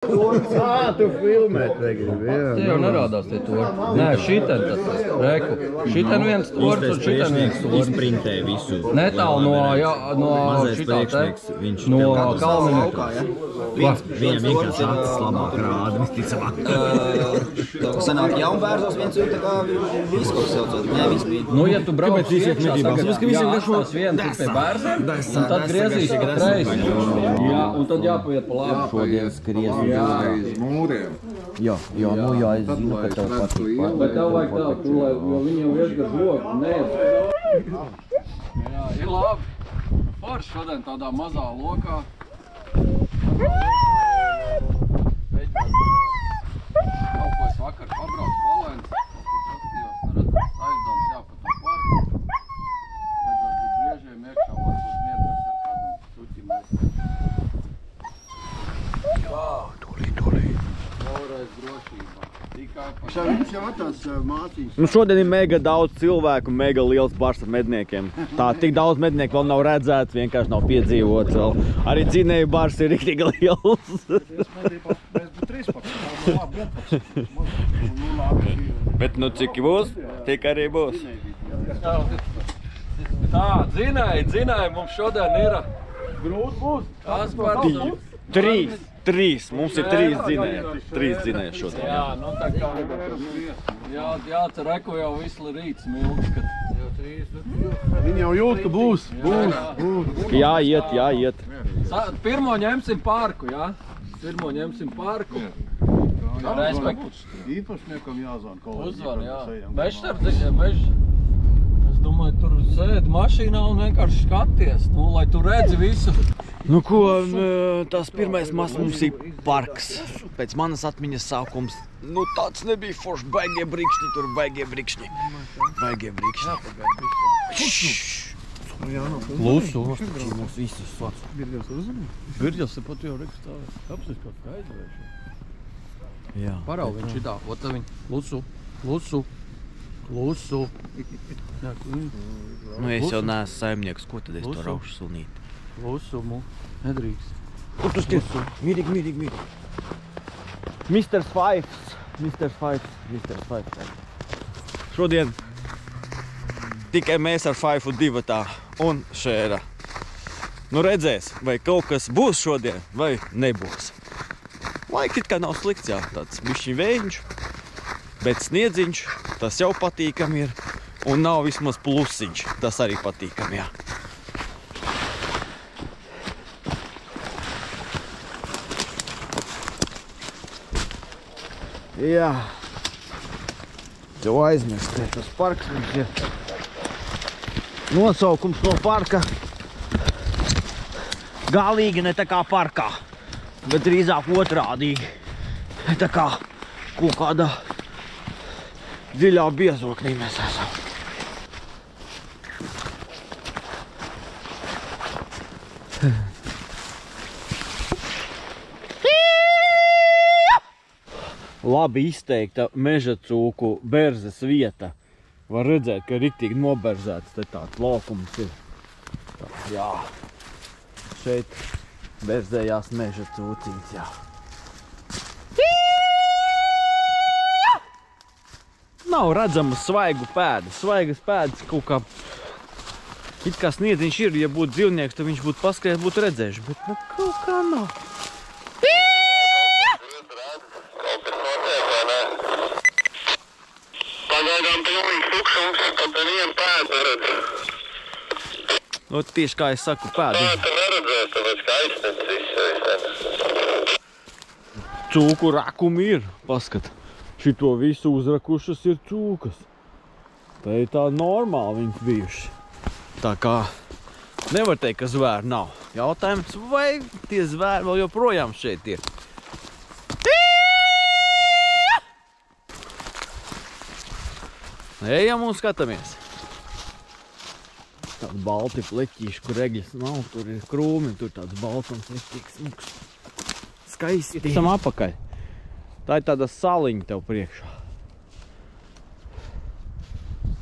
Tu filmēt negribi, jā. Te jau nerādās tie torti. Nē, šiten tas ir. Reku. Šiten viens torts un šiten viens torts. Izprintē visu. Netālu no šitā te. No Kalniņa. Viņam vienkārši acis labāk rāda, visticamāk. Sanāk jaunbērzos viens ir tā kā viskops saucot. Nē, viss bija. Nu, ja tu brauc iekšā, tagad jāatstās viens ir pie bērziem, un tad griezīs pa kreisi. Jā, un tad jāpaiet pa labi. Šodien skriezi. Jā, iz mūriem. Jā, nu jā, es zinu, ka tev patīk. Bet tev vajag tā, tu, jo viņi jau iesgar žogu, nē. Jā, ir labi. Forši šodien tādā mazā lokā. Kaut ko es vakar pabraucu Valens. Redzams aizdoms jā pa to parku. Redzot būt briežiem iekšā, varbūt mierinās ar kādam suķim aizdoms. Jā, tūlīt. Vēlreiz drošībā. Viņš jau atās mācīs. Nu šodien ir mega daudz cilvēku, mega liels bars ar medniekiem. Tā, tik daudz mednieku vēl nav redzēts, vienkārši nav piedzīvots vēl. Arī dzinēju bars ir riktīgi liels. Bet nu cik būs, tik arī būs. Tā, dzinēji, mums šodien ir. Grūti būs. Kaspars. Trīs. Mums ir trīs dzinēji šodien. Jā, nu tā kā. Jā, te reku jau visu rīts milks, kad. Viņi jau jūt, ka būs. Jā, iet. Pirmo ņemsim parku, jā? Respektu. Īpašniekam jāzvan kaut kā. Uzvar, jā. Es domāju, tur sēdi mašīnā un vienkārši skaties, nu, lai tu redzi visu. Nu ko, tās pirmais mas mums ir parks. Pēc manas atmiņas sākums. Nu tāds nebija foršs, baigie brikšņi. Klusu. Mums visus svats. Virģels ir pat jau rekstāvis. Kāpēc kaut kā aizvēršu? Jā. Parau viņš šitā, ota viņ. Klusu. Nu es jau neesmu saimnieks, ko tad es to raušu sulnīt? Klusumu. Nedrīkst. Kur tu skrien? Mierīgi. Mr. Fives. Šodien tikai mēs ar Faifu divatā un šēra. Nu redzēs, vai kaut kas būs šodien, vai nebūs. Laika it kā nav slikts, jā, tāds bišķiņ vējiņš, bet sniedziņš, tas jau patīkam ir, un nav vismaz plusiņš, tas arī patīkam, jā. Jā, jau aizmirst, ka tas parks mums ir. Nosaukums no parka galīgi ne tā kā parkā, bet drīzāk otrādīgi. Tā kā kaut kādā dziļā biezoknī mēs esam. Labi izteikta meža cūku berzes vieta. Var redzēt, ka riktīgi noberzēts te tāds laukums ir. Jā. Šeit berzējās meža cūciņas, jā. Nav redzamas svaigu pēdas. Svaigas pēdas kaut kā... It kā sniedziņš ir, ja būtu dzīvnieks, tad viņš būtu paskriet, būtu redzējuši. Bet nu kaut kā nav. Pagaidām pilnīgi tukšums, pat nevienu pēdu neredz. Nu, tieši kā es saku, pēdu. Tā neredzēs, tāpēc kā aizsniedz visu. Cūku rakumi ir, paskat. Šito visu uzrakušas ir cūkas. Tā ir tā normāli viņas bijuši. Tā kā nevar teikt, ka zvēri nav. Jautājums, vai tie zvēri vēl joprojām šeit ir? Ejam un skatāmies. Tādi balti pleķīši, kur egļas nav, tur ir krūmi, tur tāds baltums riktīgs smuks. Skaisti. Esam apakaļ. Tā ir tāda saliņa tev priekšā.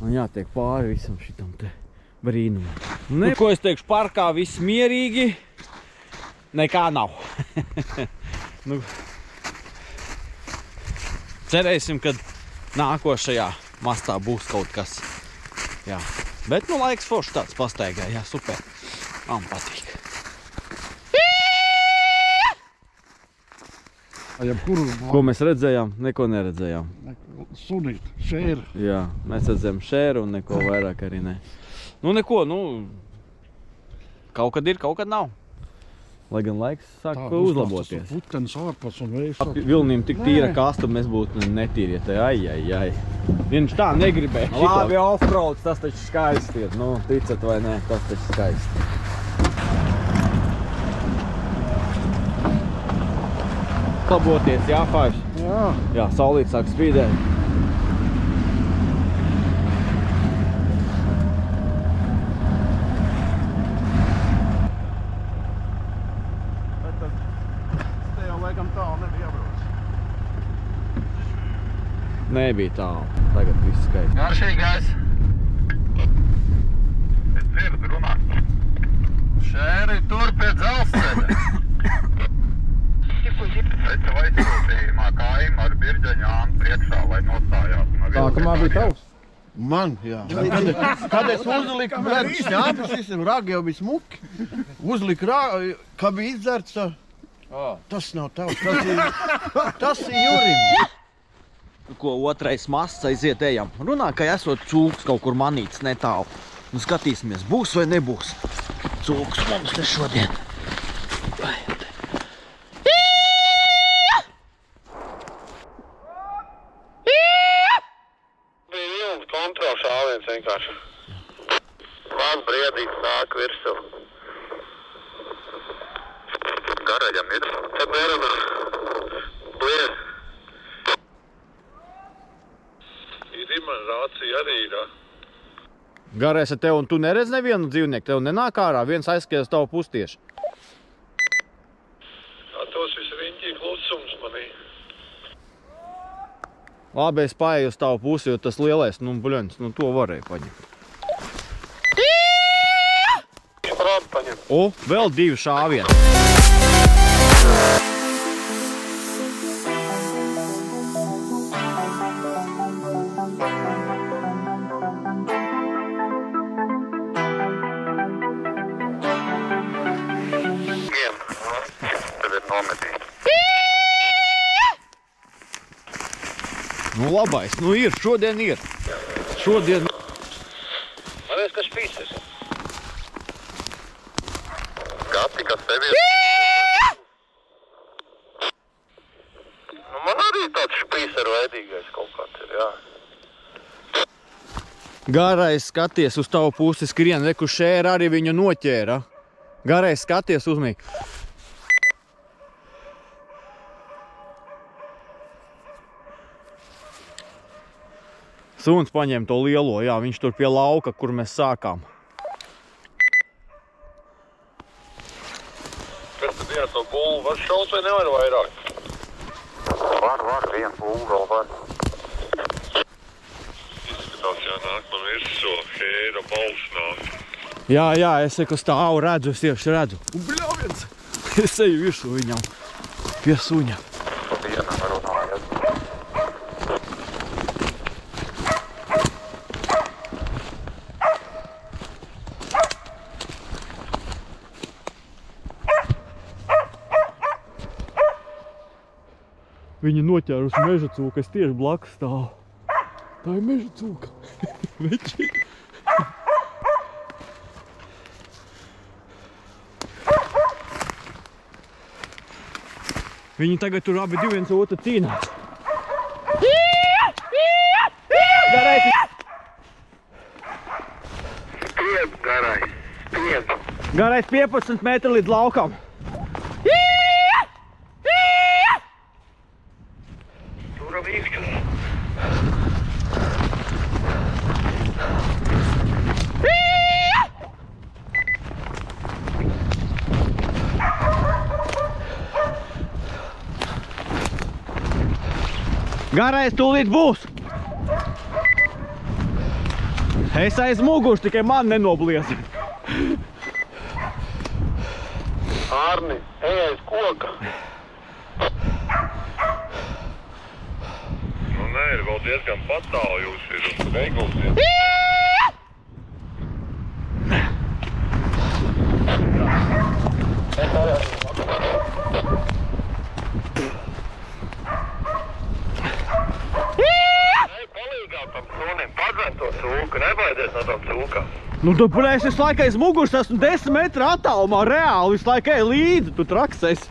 Un jātiek pāri visam šitam te brīnumam. Nu, ko es teikšu, parkā viss mierīgi, nekā nav. Nu, Cerēsim, ka nākošajā mastā būs kaut kas. Jā. Bet, nu, laiks forši tāds pastaigā, jā, super. Man patīk. Ko mēs redzējām? Neko neredzējām. Sunīt, šēra. Jā, mēs redzējām šēru un neko vairāk arī ne. Nu, neko, nu, kaut kad ir, kaut kad nav. Lai gan laiks sāk uzlaboties. Putenis ārpus un vējš. Vilnīm tik tīra kasta, mēs būtu netīri, ja ai. Viņš tā negribēja. Labi, offroads, tas taču skaisti ir. Nu, ticat vai nē, tas taču skaisti. Laboties, jā, Faiš? Jā. Jā, saulīt sāk spīdēt. Nebija tālu. Tagad viss skaisti. Garšīgais. Es dzirdu runāt. Šēri tur pie dzelzceļa. Es tev aizsūtījumā kaimu ar Birģaņānu priekšā, lai nostājās. Sākumā bija tavs? Man, jā. Kad es uzliku, šņāpus, ragi jau bija smuki. Uzliku ragi, kā bija izdzerts, tas nav tavs, tas ir Jurim. Ko otrais masts aiziet ejam. Runā, ka esot cūks kaut kur manīts netālu. Un skatīsimies, būs vai nebūs. Cūks mums te šodien. Bija viens kontrols šāviens vienkārši. Vāns briedīgs nāk virsū. Garaļam ir. Tad nerunā. Blies. Man rācija arī ir. Garais ar tev un tu neredz nevienu dzīvnieku, tev nenāk ārā, viens aizskaties tavu pustieši. Tos visriņķī klusums manī. Labi, es paeju uz tavu pusi, jo tas lielais, nu, buļoņs, nu, to varēja paņemt. Prāt paņemt. O, vēl divi šāvieni. Nu labais, nu ir, šodien ir. Šodien. Man liekas, ka špīsers. Gati, kas tev ir? Nu, man arī tāds špīseru veidīgais kaut kāds ir, jā. Garais skaties uz tavu pusi skrien, reku šēra arī viņu noķēra. Garais skaties uzmīgi. Suns paņem to lielo, jā, viņš tur pie lauka, kur mēs sākām. Kas tad ir to bulvu? Var šaut vai nevar vairāk? Var, vienu bulvu vēl var. Izskatās jānāk man virsū, hēra balss nāk. Jā, es eku stāvu, redzu, es tieši redzu. Un bļāviens! Es eju virsū viņam, pie suņa. Vienam runājot. Viņi noķēra uz meža cūka, es tieši blakus stāvu. Tā ir meža cūka. Veči. Viņi tagad tur abi divi viens otru cīnās. Garais! Skrien, garais, skrien. Garais 15 metri līdz laukam. Turam īkšķus. Garais tūlīt būs. Es aiz mugušu, tikai man nenobliezi. Arni, ej aiz koka. ir vēl diezgan patālu jūs ir Veigulsiet. Palīgā tam sunim, padzem to cūku, nebaidies no tam cūkām. Nu, tu pareizi visu laiku aiz muguras, esmu 10 metru attālumā, reāli, visu laiku ej līdzi, tu traks esi.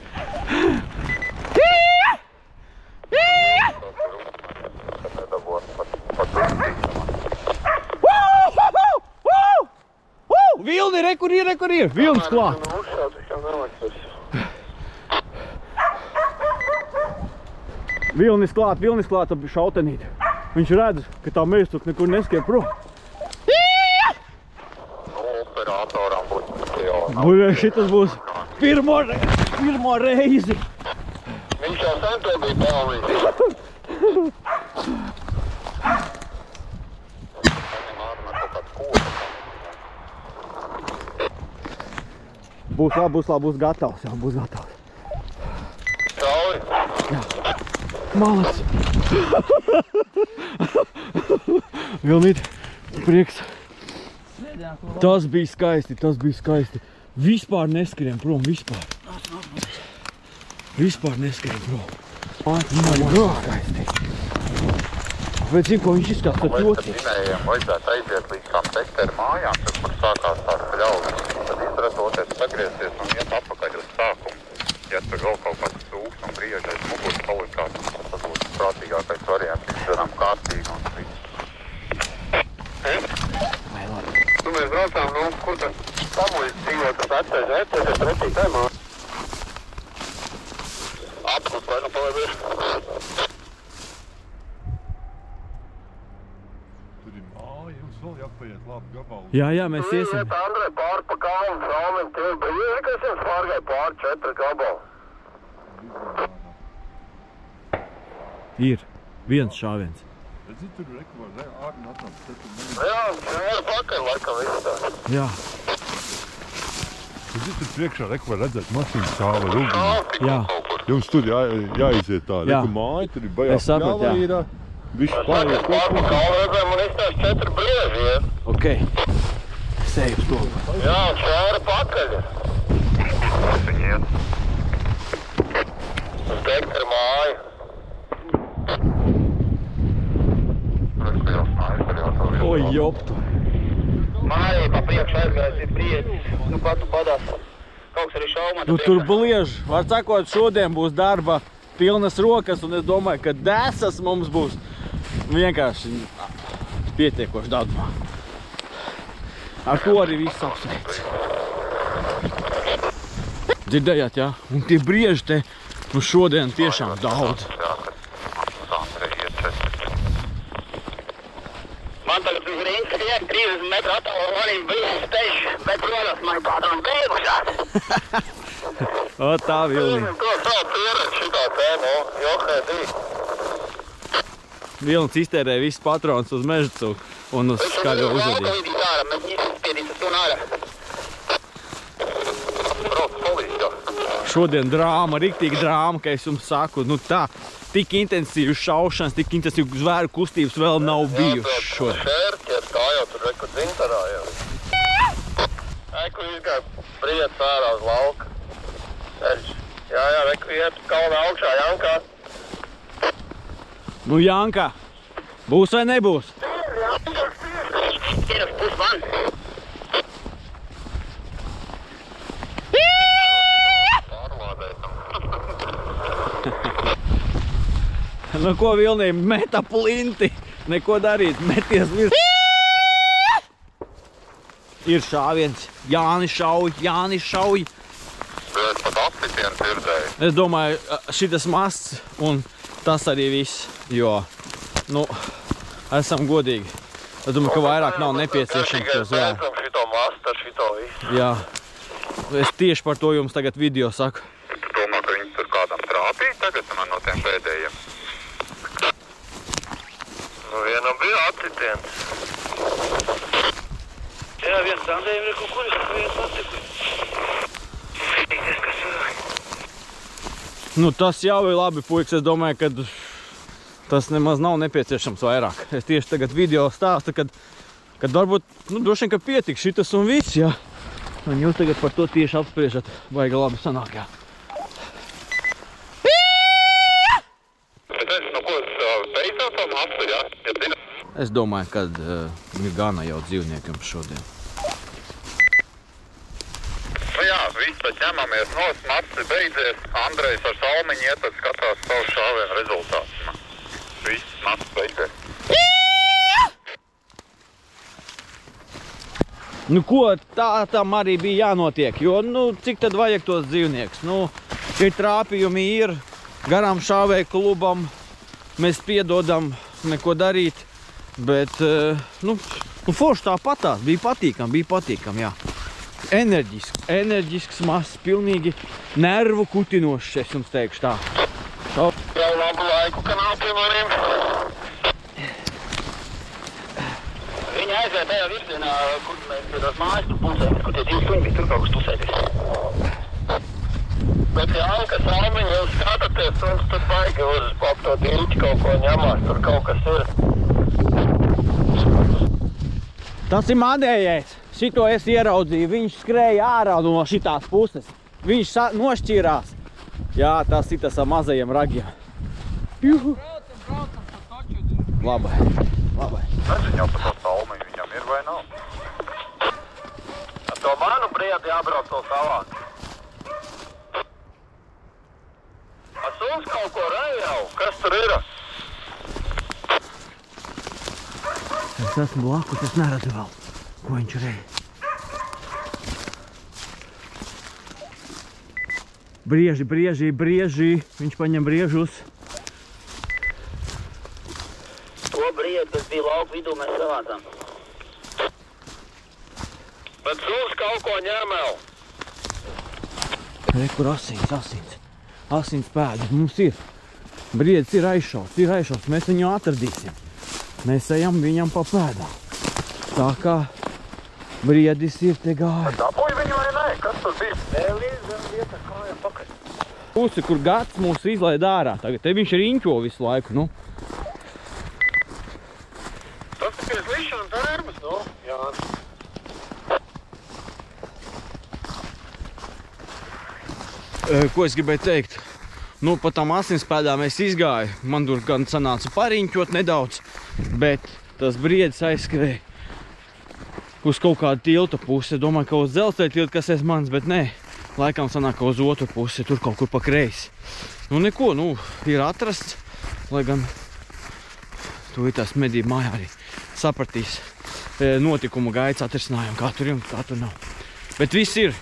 Vilni, re, kur ir, vilnis klāt. Vilnis klāt ap šautenīt. Viņš redz, ka tā mežtuka nekur neskrien prom. Operatoram būtu. Buļai, šitas būs pirmo reizi. Viņš jau sen to bija pelnījis. Būs labi, būs gatavs, jā, būs gatavs. Cauri. Jā. Malac. Vilnīt, prieks. Tas bija skaisti. Vispār neskrien prom, vispār. Vispār neskrien prom. Skaisti. Bet zinu, ko viņš izskatās tad ļoti. Minējiem vajadzētu aiziet līdz tām tekteru mājām, tur, kur sākās tās kļaujas. Tad izratoties sagriezties un iet atpakaļ uz sākumu. Ja tur vēl kaut kāds cūks un briežais muguras palikās, tas būtu prātīgākais variants. Izdarām kārtīgi un viss. Tu mēs braucām, nu, kur tad pamuļas dzīvot, tad vecais pretī tēmā. Apkus vai nu palaidēs. Jā, mēs iesim. Iet Andrei pār pa kalnu, Fraumen, tie brīži, kas jums pārgai pār 4 gabalu. Ir viens šāviens. Jā, ir pakaļ laikam viss tā. Jā. Tur priekšā var redzēt mašīnu sāva rūguma. Jā. Jums tur jāiziet tā, reku māja, tur ir bajā pļāvaīrā. Viss pārējais Pār pa kalnu redzēm un izstās 4 brieži, ja? Ok. Seju uz to. Jā, šāri pakaļ. Viņi iet. Uz dekteru māju. Oi, joptu. Mājai pa priekšu aizgājis ir briedis. Nu, pat tu padās. Kaut kas arī šaumā. Nu, tur bliež. Var sakot, šodien būs darba pilnas rokas, un es domāju, ka desas mums būs vienkārši pietiekoši daudzumā. Ar to arī viss apsveic. Dzirdējāt, jā? Un tie brieži te, nu šodien tiešām daudz. Man tagad uz rīns iek 30 metru attālu arī brīdis steļš, bet, protams, man kādām beigušās. O, tā Vilni. To savu pieredzi šitā tēmu, johēdī. Vilnis iztērē visus patronus uz meža cūku un uz skaļo uzvedību. Mēs izspiedīsim to nārā. Brauc polīšā. Šodien drāma, riktīgi drāma, ka es jums saku, nu tā, tik intensīvas šaušanas, tik intensīvas zvēru kustības vēl nav bijušas šodien. Šērķies, kā jau tur reku dzintarā jau. Reku izgāja briedis ārā uz lauka. Ceļš. Jā, reku iet kalna augšā, Jankā. Nu, Janka, būs vai nebūs? Ir uz pus man. Nu, ko Vilnī, meta plinti, neko darīt, meties virs. Ir šāviens, Jānis šauj. Es pat apsitienu dzirdēju. Es domāju, šitas masts un tas arī viss, jo, nu, esam godīgi. Es domāju, ka vairāk nav nepieciešams to zvēru. Tikai šito mastu ar šito visu. Jā, es tieši par to jums tagad video saku. Tu domā, ka viņi tur kādam trāpīja tagad no tiem pēdējiem? Nu, vienam bija atsitiens. Jā, viens Andrejiem ir kukuris, viens attikus. Nu, tas jau ir labi, puikas. Es domāju, ka tas nemaz nav nepieciešams vairāk. Es tieši tagad video stāstu, kad varbūt, droši vien, ka pietiks šitas un viss, jā. Un jūs tagad par to tieši apspriežat, baigi labi sanāk, jā. Es domāju, ka ir gana jau dzīvniekiem šodien. Nu jā, viss pēc ņemamies nos, mats ir beidzies, Andrejs ar Salmiņu iet, tad skatās savu šāvienu rezultātu. Viss mats beidzies. Nu ko, tam arī bija jānotiek, jo, cik tad vajag tos dzīvniekus? Ir trāpījumi, ir garām šāvēju klubam, mēs piedodam neko darīt, bet, forši tāpatās, bija patīkam, jā. Enerģisks mazs, pilnīgi nervu kutinošs, es jums teikšu tā. Jau labu laiku, ka nav pie maniem. Viņi aiziet tajā virzienā, kur mēs pie tās mājas tur pulsēmies, kur tie 2 stuņi, tur kaut kas tusēties. Bet jā, ka Salmiņu jau skatāties, un tur baigi uz pap to dilķi kaut ko ņemās, tur kaut kas ir. Tas ir manējais. Šito es ieraudzīju. Viņš skrēja ārā no šitās puses. Viņš nošķīrās. Jā, tas ir tas ar mazajiem ragiem. Braucam, pa toču. Labai. Nezinu jau par to Salmiņu, viņam ir vai nav? Ar to manu briedi jābrauc to savāk. Ar suns kaut ko rejau, kas tur ir? Es esmu blakus, es neredzu vēl, ko viņš rej. Brieži, viņš paņem briežus. To briedi, kas bija lauku vidū, mēs savācām. Bet suns kaut ko ņemēl. Re, kur asins pēdi, mums ir. Briedis ir aizšauts, mēs viņu atradīsim. Mēs ejam viņam pa pēdām. Tā kā briedis ir te gāja. Dabūja viņu vai nē? Kas tur bija? Vēl zem vieta kājām pakaļ. Pusi, kur gads mūs izlaid ārā. Tagad te viņš riņķo visu laiku, Tas tikai slišana tērmas, Jā. Ko es gribēju teikt? Pa tām asinspēdām es izgāju. Man tur gan sanāca pariņķot nedaudz, bet tas briedis aizskrēja uz kaut kādu tilta pusi. Domāju, ka uz dzelzceļa tilta, kas es mans, bet nē. Laikam sanāk, ka uz otru pusi, tur kaut kur pa kreisi. Neko, ir atrasts, lai gan tās medību mājā arī sapratīs notikumu gaitas atrisinājumu, kā tur ir un kā tur nav. Bet viss ir,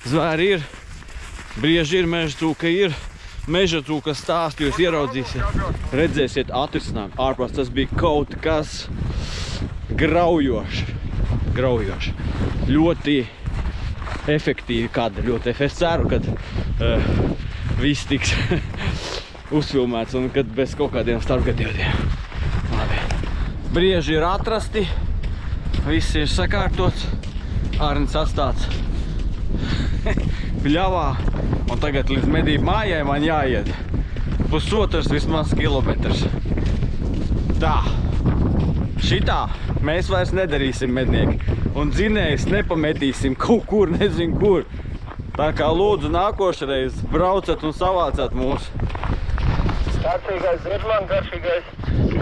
zvēri ir. Brieži ir, meža cūka ir, meža cūka stāstu jūs ieraudzīsiet, redzēsiet atrisinājumu. Ārpus tas bija kaut kas graujošs. Ļoti efektīvi kadri, ļoti efektīvi. Es ceru, ka viss tiks uzfilmēts un kad bez kaut kādiem starpgadījumiem. Labi. Brieži ir atrasti, viss ir sakārtots, Ārnis atstāts pļavā, un tagad līdz medību mājai man jāiet pusotrs vismaz kilometrs. Tā, šitā mēs vairs nedarīsim, mednieki, un dzinējus nepametīsim kaut kur, nezinu kur. Tā kā lūdzu nākošreiz braucat un savācat mūs. Garšīgais ziedman, garšīgais.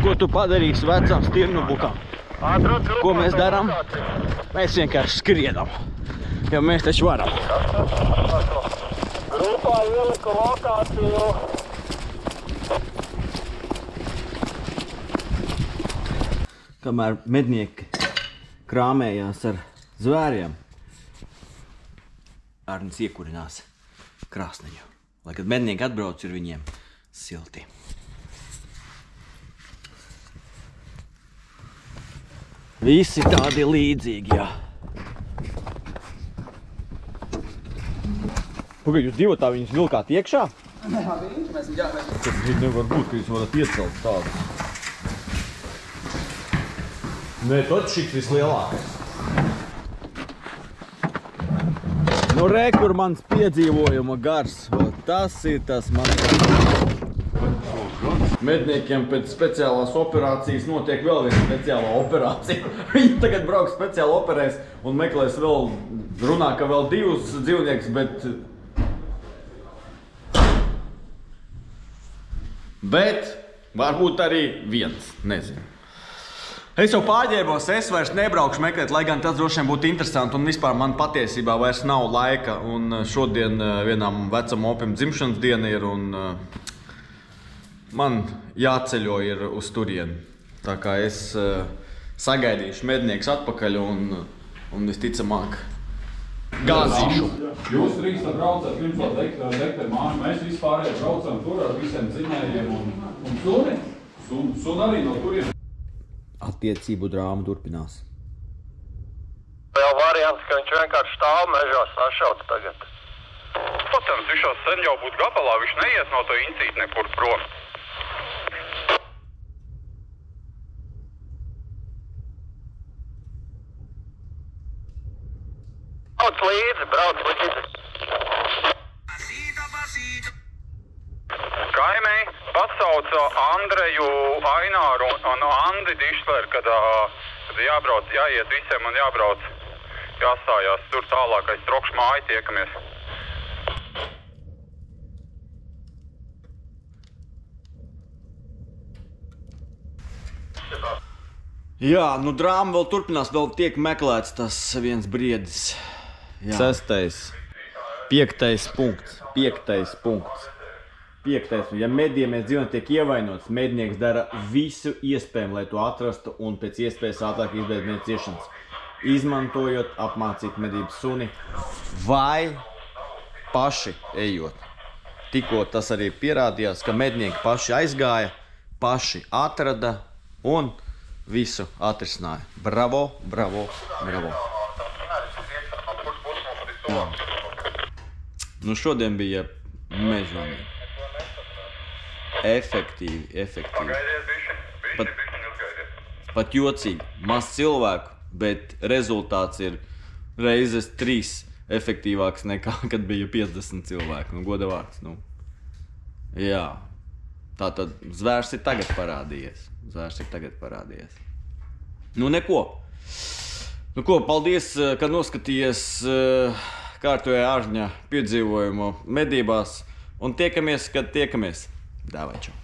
Ko tu padarīsi vecām stirnubukām? Ko mēs darām? Mēs vienkārši skrienam. Jo mēs taču varam. Grupā ieliku lokāciju. Kamēr mednieki krāmējās ar zvēriem, Ārnis iekurinās krāsniņu. Lai kad mednieki atbrauc, ir viņiem silti. Visi tādi līdzīgi, jā. Pagaid, jūs divatā viņus vilkāt iekšā? Nē, viņš, mēs jāvēs. Tas nevar būt, ka jūs varat iecelt tādus. Nē, tad šis vislielākais. Re, kur mans piedzīvojuma gars. Tas ir tas mans. Medniekiem pēc speciālās operācijas notiek vēl viena speciālā operācija. Viņi tagad brauks speciāli operēs un meklēs vēl, runā, ka vēl 2 dzīvniekus, bet varbūt arī 1, nezinu. Es jau pārģērbos, es vairs nebraukšu meklēt, lai gan tas droši vien būtu interesanti un vispār man patiesībā vairs nav laika. Un šodien vienam vecam opim dzimšanas diena ir un man jāceļo ir uz turieni. Tā kā es sagaidīšu mednieks atpakaļ un visticamāk gāzīšu. Jūs drīkst braucat pirms vēl dekteru māju, mēs vispārēji braucam tur ar visiem dzinējiem un suni. Sun arī no turien. Attiecību drāma turpinās. Vēl variants, ka viņš vienkārši stāv mežā sašauts tagad. Protams, viņš jau sen jau būtu gabalā, viņš neies no to incīt nekur prom. Brauc līdzi. Kaimei pasauca Andreju Aināru un Andi Dišleru, kad jābrauc, jāiet visiem un jābrauc, jāstājās tur tālākais trokš māju tiekamies. Jā, nu drāma vēl turpinās, vēl tiek meklēts tas viens briedis. Jā. 6. 5. punkts. 5. punkts. 5. Ja medījāmies dzīvnieks tiek ievainots, mednieks dara visu iespējamo, lai to atrastu un pēc iespējas ātrāk izbeigt mednieku ciešanas. Izmantojot apmācīt medību suni vai paši ejot. Tikko tas arī pierādījās, ka mednieki paši aizgāja, paši atrada un visu atrisināja. Bravo, bravo, bravo. Jā. Nu šodien bija mežonīgi. Efektīvi. Pat jocīgi. Maz cilvēku, bet rezultāts ir reizes 3 efektīvāks nekā, kad bija 50 cilvēku. Nu, goda vārds, nu. Jā. Tātad zvērs ir tagad parādījies. Nu, neko. Nu, ko, paldies, ka noskatījies kārtojā Āržņa piedzīvojumu medībās. Un tiekamies, kad tiekamies. Dāvai, čau.